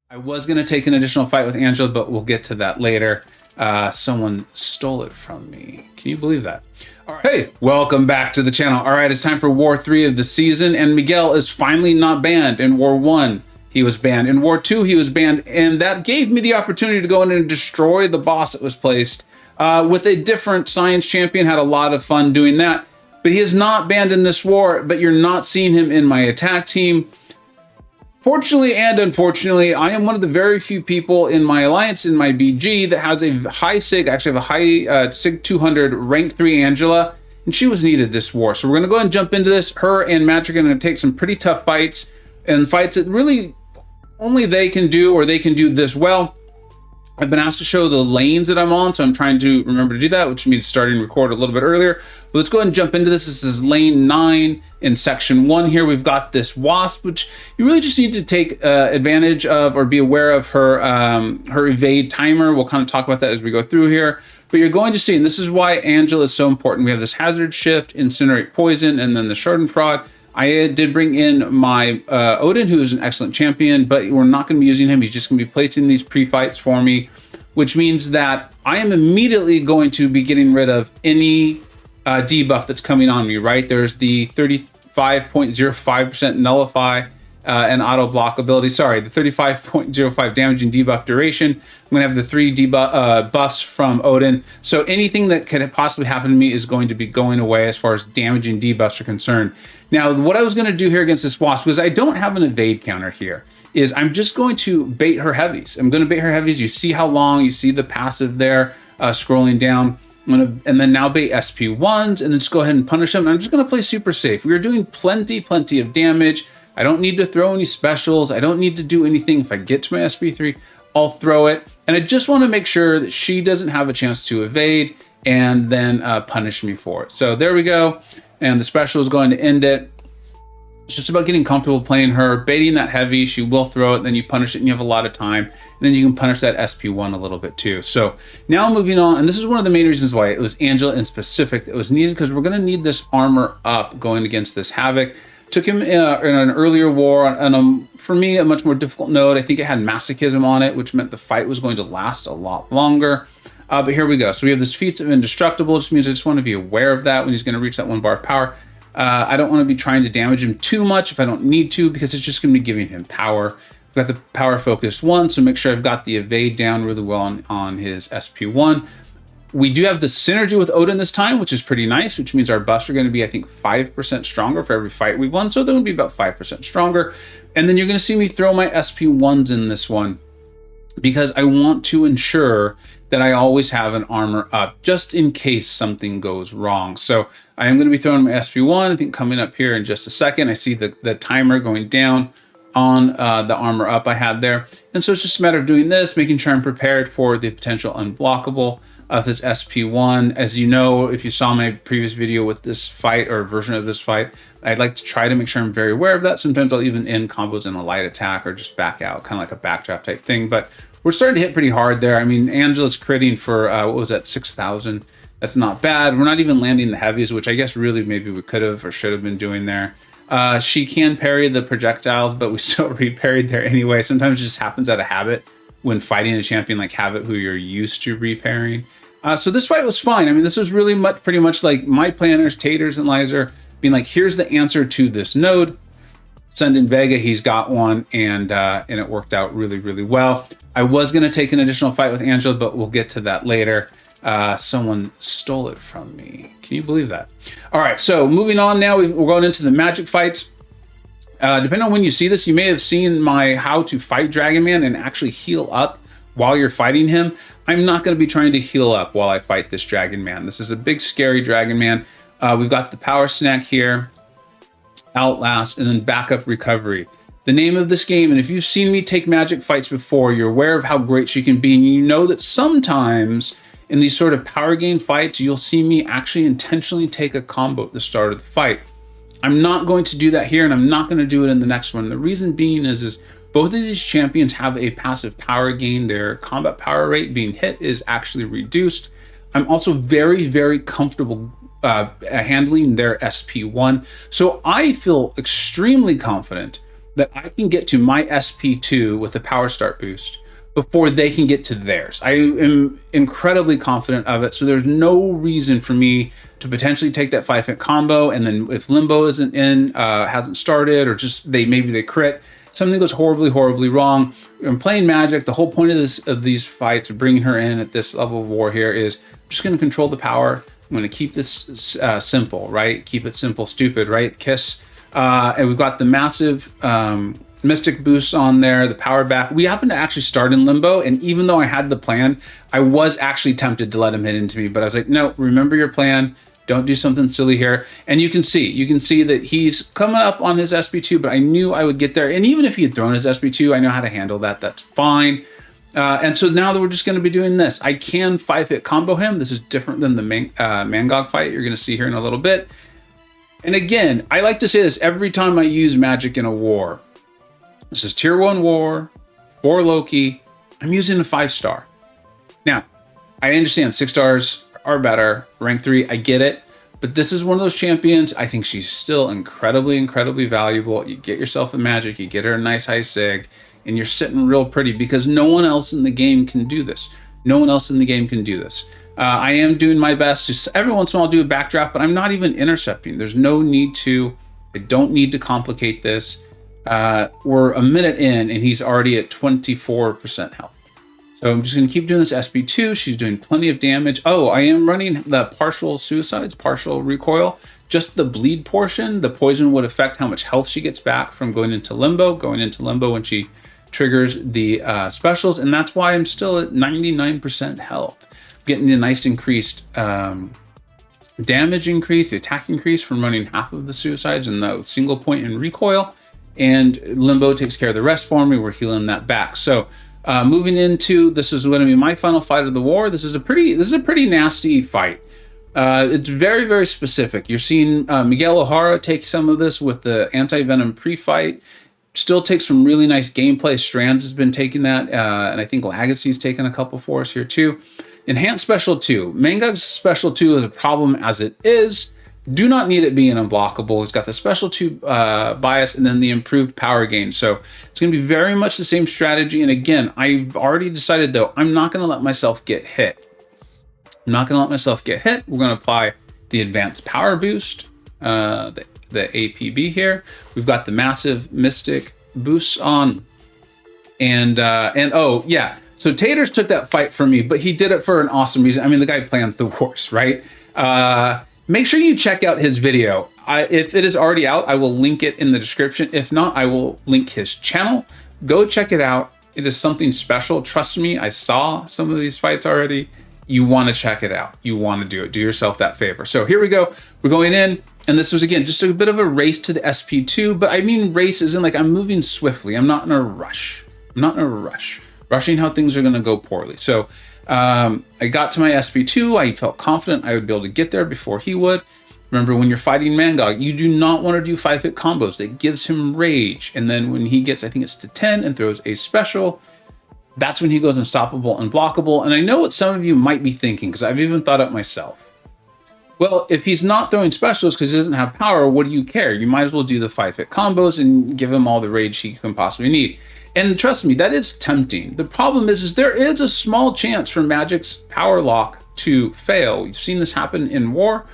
I was going to take an additional fight with Angela, but we'll get to that later. Someone stole it from me. Can you believe that? All right. Hey, welcome back to the channel. All right, it's time for War 3 of the season, and Miguel is finally not banned. In War 1, he was banned. In War 2, he was banned, and that gave me the opportunity to go in and destroy the boss that was placed with a different science champion. Had a lot of fun doing that, but he is not banned in this war, but you're not seeing him in my attack team. Fortunately and unfortunately, I am one of the very few people in my alliance, in my BG, that has a high SIG. I actually have a high SIG 200 rank 3 Angela, and she was needed this war. So we're going to go ahead and jump into this. Her and Magik are going to take some pretty tough fights, and fights that really only they can do, or they can do this well. I've been asked to show the lanes that I'm on, so I'm trying to remember to do that, which means starting record a little bit earlier. But let's go ahead and jump into this. This is lane 9 in section 1 here. We've got this Wasp, which you really just need to take advantage of or be aware of her, her evade timer. We'll kind of talk about that as we go through here. But you're going to see, and this is why Angela is so important. We have this Hazard Shift, Incinerate Poison, and then the Schadenfreude. I did bring in my Odin, who is an excellent champion, but we're not going to be using him. He's just going to be placing these pre-fights for me, which means that I am immediately going to be getting rid of any debuff that's coming on me, right? There's the 35.05% nullify and auto block ability. Sorry, the 35.05 damaging debuff duration. I'm going to have the 3 debuff buffs from Odin. So anything that could possibly happen to me is going to be going away as far as damaging debuffs are concerned. Now, what I was going to do here against this Wasp, because I don't have an evade counter here, is I'm just going to bait her heavies. I'm going to bait her heavies. You see how long, you see the passive there scrolling down. And then now bait SP1s and then just go ahead and punish them. I'm just going to play super safe. We are doing plenty of damage. I don't need to throw any specials. I don't need to do anything. If I get to my SP3, I'll throw it. And I just want to make sure that she doesn't have a chance to evade and then punish me for it. So there we go. And the special is going to end it. It's just about getting comfortable playing her, baiting that heavy. She will throw it, then you punish it and you have a lot of time. And then you can punish that SP1 a little bit too. So now moving on, and this is one of the main reasons why it was Angela in specific that was needed, because we're going to need this armor up going against this Havoc. Took him in an earlier war on for me, a much more difficult node. I think it had masochism on it, which meant the fight was going to last a lot longer. But here we go. So we have this feats of indestructible, which means I just want to be aware of that when he's going to reach that 1 bar of power. I don't want to be trying to damage him too much if I don't need to, because it's just going to be giving him power. I've got the power focused 1, so make sure I've got the evade down really well on his SP1. We do have the synergy with Odin this time, which is pretty nice, which means our buffs are going to be, I think, 5% stronger for every fight we've won. So they're going to be about 5% stronger. And then you're going to see me throw my SP1s in this one, because I want to ensure that I always have an armor up just in case something goes wrong. So I am going to be throwing my SP1, I think, coming up here in just a second. I see the timer going down on the armor up I had there. And so it's just a matter of doing this, making sure I'm prepared for the potential unblockable of his SP1. As you know, if you saw my previous video with this fight or version of this fight, I'd like to try to make sure I'm very aware of that. Sometimes I'll even end combos in a light attack or just back out, kind of like a backdraft type thing. But we're starting to hit pretty hard there. I mean, Angela's critting for, what was that, 6,000. That's not bad. We're not even landing the heavies, which I guess really maybe we could have or should have been doing there. She can parry the projectiles, but we still re-parried there anyway. Sometimes it just happens out of habit when fighting a champion like Havoc, who you're used to re-parrying. So this fight was fine. I mean, this was really pretty much like my planners, Taters, and Lizer being like, here's the answer to this node. Send in Vega, he's got one, and it worked out really well. I was going to take an additional fight with Angela, but we'll get to that later. Someone stole it from me. Can you believe that? All right, so moving on now, we're going into the Magik fights. Depending on when you see this, you may have seen my how to fight Dragon Man and actually heal up while you're fighting him. I'm not going to be trying to heal up while I fight this Dragon Man. This is a big, scary Dragon Man. We've got the power snack here, Outlast, and then backup recovery. The name of this game, and if you've seen me take Magik fights before, you're aware of how great she can be, and you know that sometimes in these sort of power gain fights, you'll see me actually intentionally take a combo at the start of the fight. I'm not going to do that here, and I'm not going to do it in the next one. The reason being is both of these champions have a passive power gain. Their combat power rate being hit is actually reduced. I'm also very comfortable handling their SP1. So I feel extremely confident that I can get to my SP2 with the power start boost before they can get to theirs. I am incredibly confident of it, so there's no reason for me to potentially take that 5-hit combo, and then if Limbo isn't in, hasn't started, or just maybe they crit, something goes horribly wrong. I'm playing Magik. The whole point of these fights, of bringing her in at this level of war here, is I'm just going to control the power. I'm going to keep this simple, right? Keep it simple, stupid, right? Kiss. And we've got the massive Mystic boosts on there, the power back. We happen to actually start in Limbo, and even though I had the plan, I was actually tempted to let him hit into me, but I was like, no, remember your plan. Don't do something silly here. And you can see that he's coming up on his SP2, but I knew I would get there. And even if he had thrown his SP2, I know how to handle that. That's fine. And so now that we're just going to be doing this, I can 5-hit combo him. This is different than the Mangog fight you're going to see here in a little bit. And again, I like to say this every time I use Magik in a war. This is tier 1 war, 4 Loki. I'm using a 5-star. Now, I understand 6 stars are better, rank 3, I get it. But this is one of those champions. I think she's still incredibly valuable. You get yourself a Magik, you get her a nice high sig, and you're sitting real pretty because no one else in the game can do this. No one else in the game can do this. I am doing my best to every once in a while do a backdraft, but I'm not even intercepting. There's no need to. I don't need to complicate this. We're a minute in and he's already at 24% health. So I'm just going to keep doing this SP2. She's doing plenty of damage. Oh, I am running the partial suicides, partial recoil. Just the bleed portion. The poison would affect how much health she gets back from going into limbo when she triggers the specials. And that's why I'm still at 99% health. Getting a nice increased damage increase, the attack increase from running half of the suicides and the single point in recoil. And Limbo takes care of the rest for me. We're healing that back. So moving into, this is going to be my final fight of the war. This is a pretty nasty fight. It's very specific. You're seeing Miguel O'Hara take some of this with the anti-venom pre-fight. Still takes some really nice gameplay. Strands has been taking that, and I think Legacy's taken a couple for us here too. Enhanced Special 2. Mangog's Special 2 is a problem as it is. Do not need it being unblockable. It's got the Special 2 bias and then the improved power gain. So it's going to be very much the same strategy. And again, I've already decided, though, I'm not going to let myself get hit. I'm not going to let myself get hit. We're going to apply the Advanced Power Boost, the APB here. We've got the massive Mystic boosts on. And oh, yeah. So Taters took that fight from me, but he did it for an awesome reason. I mean, the guy plans the wars, right? Make sure you check out his video. If it is already out, I will link it in the description. If not, I will link his channel. Go check it out. It is something special. Trust me, I saw some of these fights already. You want to check it out. You want to do it. Do yourself that favor. So here we go. We're going in. And this was, again, just a bit of a race to the SP2. But I mean race as in like I'm moving swiftly. I'm not in a rush. Rushing how things are going to go poorly. So I got to my SP2. I felt confident I would be able to get there before he would. Remember, when you're fighting Mangog, you do not want to do 5-hit combos. That gives him rage. And then when he gets, I think it's to 10 and throws a special, that's when he goes unstoppable, unblockable. And I know what some of you might be thinking, because I've even thought it myself. Well, if he's not throwing specials because he doesn't have power, what do you care? You might as well do the 5-hit combos and give him all the rage he can possibly need. And trust me, that is tempting. The problem is there is a small chance for Magik's power lock to fail. We've seen this happen in war.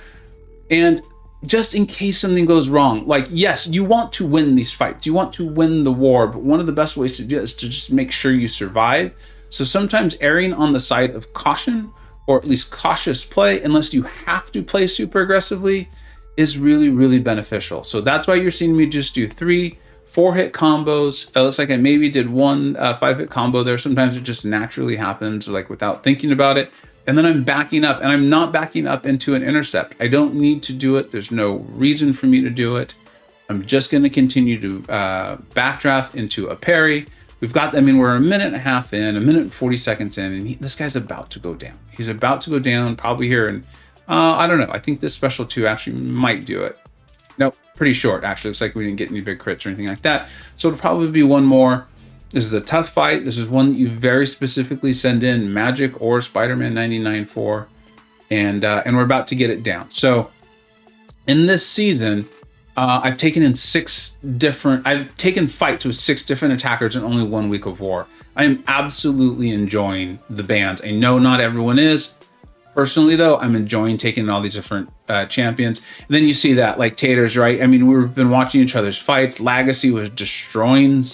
And just in case something goes wrong, like, yes, you want to win these fights. You want to win the war. But one of the best ways to do it is to just make sure you survive. So sometimes erring on the side of caution, or at least cautious play, unless you have to play super aggressively, is really beneficial. So that's why you're seeing me just do 3 4-hit combos. It looks like I maybe did one 5-hit combo there. Sometimes it just naturally happens, like without thinking about it. And then I'm backing up, and I'm not backing up into an intercept. I don't need to do it. There's no reason for me to do it. I'm just going to continue to backdraft into a parry. We've got, I mean, we're a minute and a half in, a minute and 40 seconds in, and this guy's about to go down. He's about to go down probably here. And I don't know. I think this Special 2 actually might do it. Nope, pretty short, actually. Looks like we didn't get any big crits or anything like that. So it'll probably be one more. This is a tough fight. This is one that you very specifically send in Magik or Spider-Man 99 for. And we're about to get it down. So in this season, I've taken fights with 6 different attackers in only 1 week of war. I am absolutely enjoying the bans. I know not everyone is. Personally, though, I'm enjoying taking all these different champions. And then you see that, like Taters, right? I mean, we've been watching each other's fights. Legacy was destroying.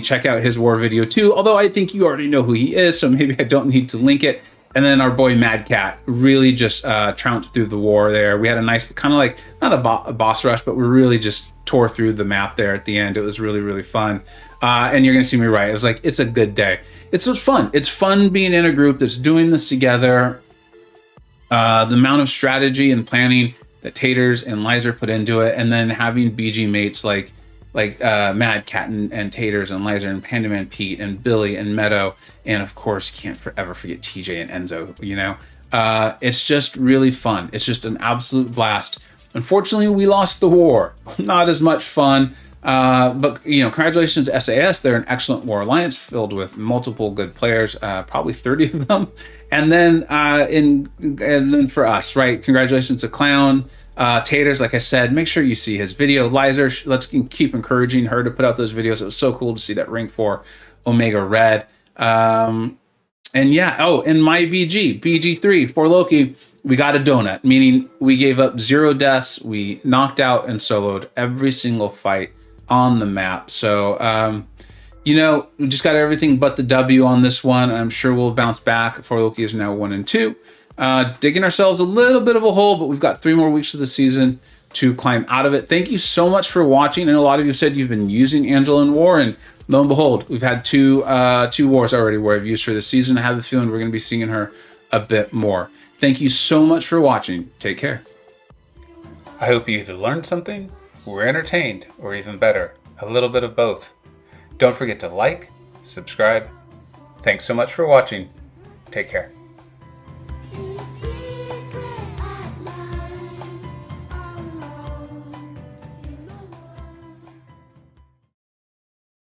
Check out his war video too. Although I think you already know who he is, so maybe I don't need to link it. And then our boy Mad Cat really just trounced through the war there. We had a nice kind of like, not a boss rush, but we really just tore through the map there at the end. It was really, really fun. And you're going to see me right. It was like, it's a good day. It's just fun. It's fun being in a group that's doing this together. The amount of strategy and planning that Taters and Lizer put into it, and then having BG mates like Mad Cat and Taters and Lizer and Pandaman Pete and Billy and Meadow, and of course can't ever forget TJ and Enzo. You know, it's just really fun. It's just an absolute blast. Unfortunately, we lost the war. Not as much fun. But you know, congratulations to SAS. They're an excellent war alliance filled with multiple good players, probably 30 of them. And then for us, right? Congratulations to Clown. Taters, like I said, make sure you see his video. Lizer, let's keep encouraging her to put out those videos. It was so cool to see that rank 4 Omega Red. And yeah, oh, and my BG3 for Loki, we got a donut, meaning we gave up 0 deaths. We knocked out and soloed every single fight on the map. So, you know, we just got everything but the W on this one. I'm sure we'll bounce back. For Loki is now 1 and 2. Digging ourselves a little bit of a hole, but we've got 3 more weeks of the season to climb out of it. Thank you so much for watching. I know a lot of you said you've been using Angela in war, and lo and behold, we've had two wars already where I've used her this season. I have the feeling we're going to be seeing her a bit more. Thank you so much for watching. Take care. I hope you either learned something, were entertained, or even better, a little bit of both. Don't forget to like, subscribe. Thanks so much for watching. Take care.